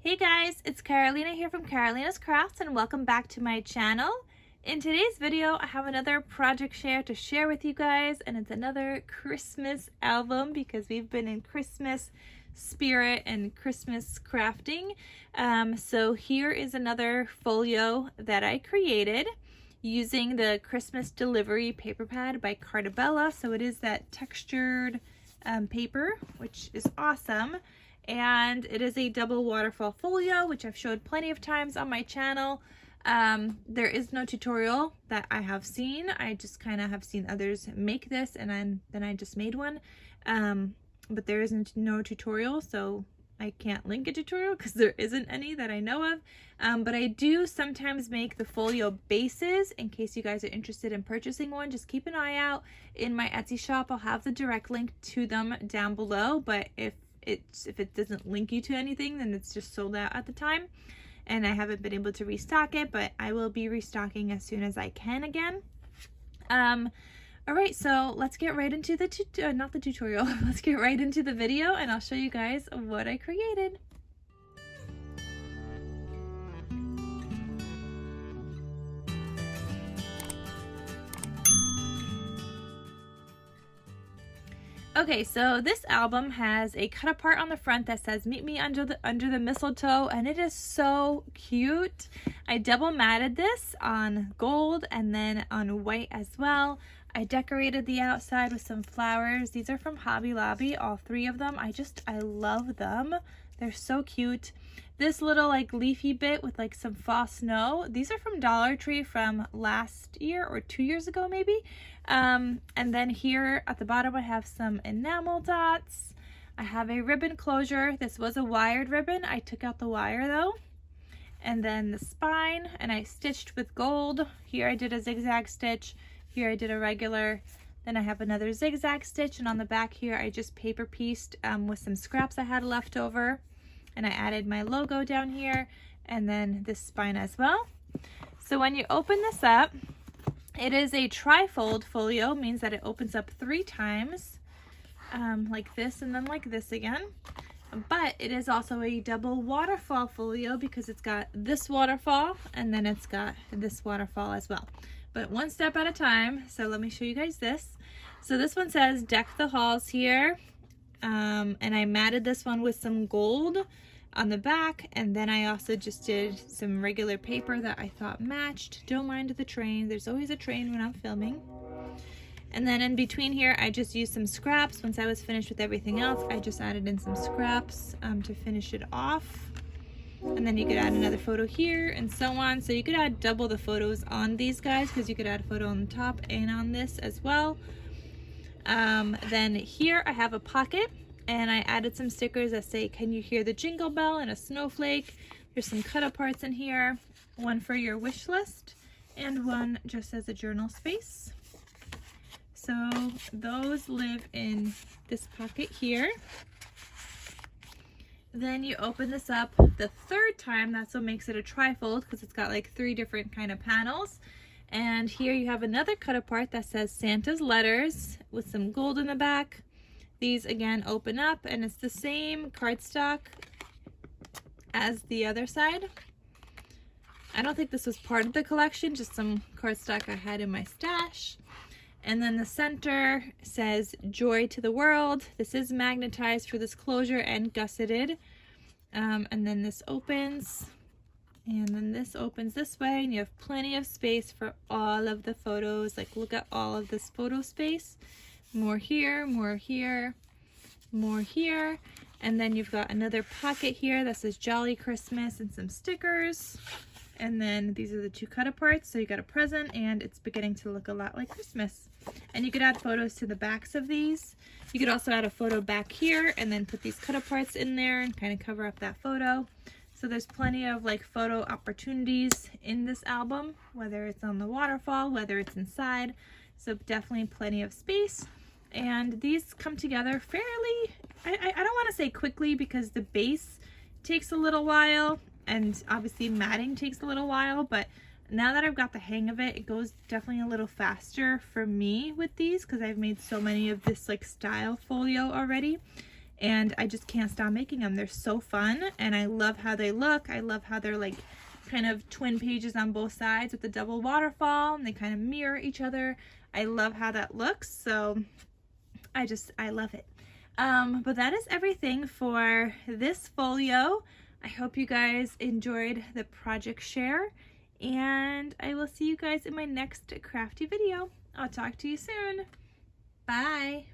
Hey guys, it's Carolina here from KarolinasKrafts and welcome back to my channel. In today's video, I have another project share to share with you guys, and it's another Christmas album because we've been in Christmas spirit and Christmas crafting. So here is another folio that I created using the Christmas delivery paper pad by Carta. So it is that textured paper, which is awesome. And it is a double waterfall folio, which I've showed plenty of times on my channel. There is no tutorial that I have seen. I just kind of have seen others make this, and then I just made one. But there isn't no tutorial, so I can't link a tutorial because there isn't any that I know of. But I do sometimes make the folio bases in case you guys are interested in purchasing one. Just keep an eye out in my Etsy shop. I'll have the direct link to them down below, but if it doesn't link you to anything, then it's just sold out at the time, and I haven't been able to restock it, but I will be restocking as soon as I can again. All right, so let's get right into the not the tutorial. Let's get right into the video, and I'll show you guys what I created. Okay, so this album has a cut apart on the front that says "Meet me under the mistletoe," and it is so cute. I double matted this on gold and then on white as well. I decorated the outside with some flowers. These are from Hobby Lobby, all three of them. I love them. They're so cute. This little like leafy bit with like some fall snow, these are from Dollar Tree from last year or 2 years ago maybe. And then here at the bottom I have some enamel dots. I have a ribbon closure. This was a wired ribbon. I took out the wire though. And then the spine, and I stitched with gold. Here I did a zigzag stitch. Here I did a regular. Then I have another zigzag stitch, and on the back here I just paper pieced with some scraps I had left over. And I added my logo down here, and then this spine as well. So when you open this up, it is a trifold folio, means that it opens up 3 times, like this and then like this again. But it is also a double waterfall folio because it's got this waterfall and then it's got this waterfall as well. But one step at a time. So let me show you guys this. So this one says "Deck the halls" here. And I matted this one with some gold on the back, and then I also just did some regular paper that I thought matched. Don't mind the train. There's always a train when I'm filming. And then in between here, I just used some scraps. Once I was finished with everything else, I just added in some scraps to finish it off. And then you could add another photo here and so on. So you could add double the photos on these guys because you could add a photo on the top and on this as well. Then here I have a pocket, and I added some stickers that say "Can you hear the jingle bell?" and a snowflake. There's some cut aparts in here, one for your wish list and one just as a journal space. So those live in this pocket here. Then you open this up the 3rd time. That's what makes it a trifold, because it's got like 3 different kind of panels. And here you have another cut apart that says "Santa's letters" with some gold in the back. These again open up, and it's the same cardstock as the other side. I don't think this was part of the collection, just some cardstock I had in my stash. And then the center says "Joy to the World." This is magnetized for this closure and gusseted. And then this opens. And then this opens this way, and you have plenty of space for all of the photos. Like, look at all of this photo space. More here, more here, more here. And then you've got another pocket here that says "Jolly Christmas" and some stickers. And then these are the 2 cut aparts. So you got a present, and it's beginning to look a lot like Christmas. And you could add photos to the backs of these. You could also add a photo back here and then put these cut aparts in there and kind of cover up that photo. So there's plenty of like photo opportunities in this album, whether it's on the waterfall, whether it's inside. So definitely plenty of space. And these come together fairly, I don't want to say quickly, because the base takes a little while and obviously matting takes a little while, but now that I've got the hang of it, it goes definitely a little faster for me with these because I've made so many of this like style folio already. and I just can't stop making them. They're so fun, and I love how they look. I love how they're like kind of twin pages on both sides with the double waterfall, and they kind of mirror each other. I love how that looks, so I love it. But that is everything for this folio. I hope you guys enjoyed the project share, and I will see you guys in my next crafty video. I'll talk to you soon. Bye.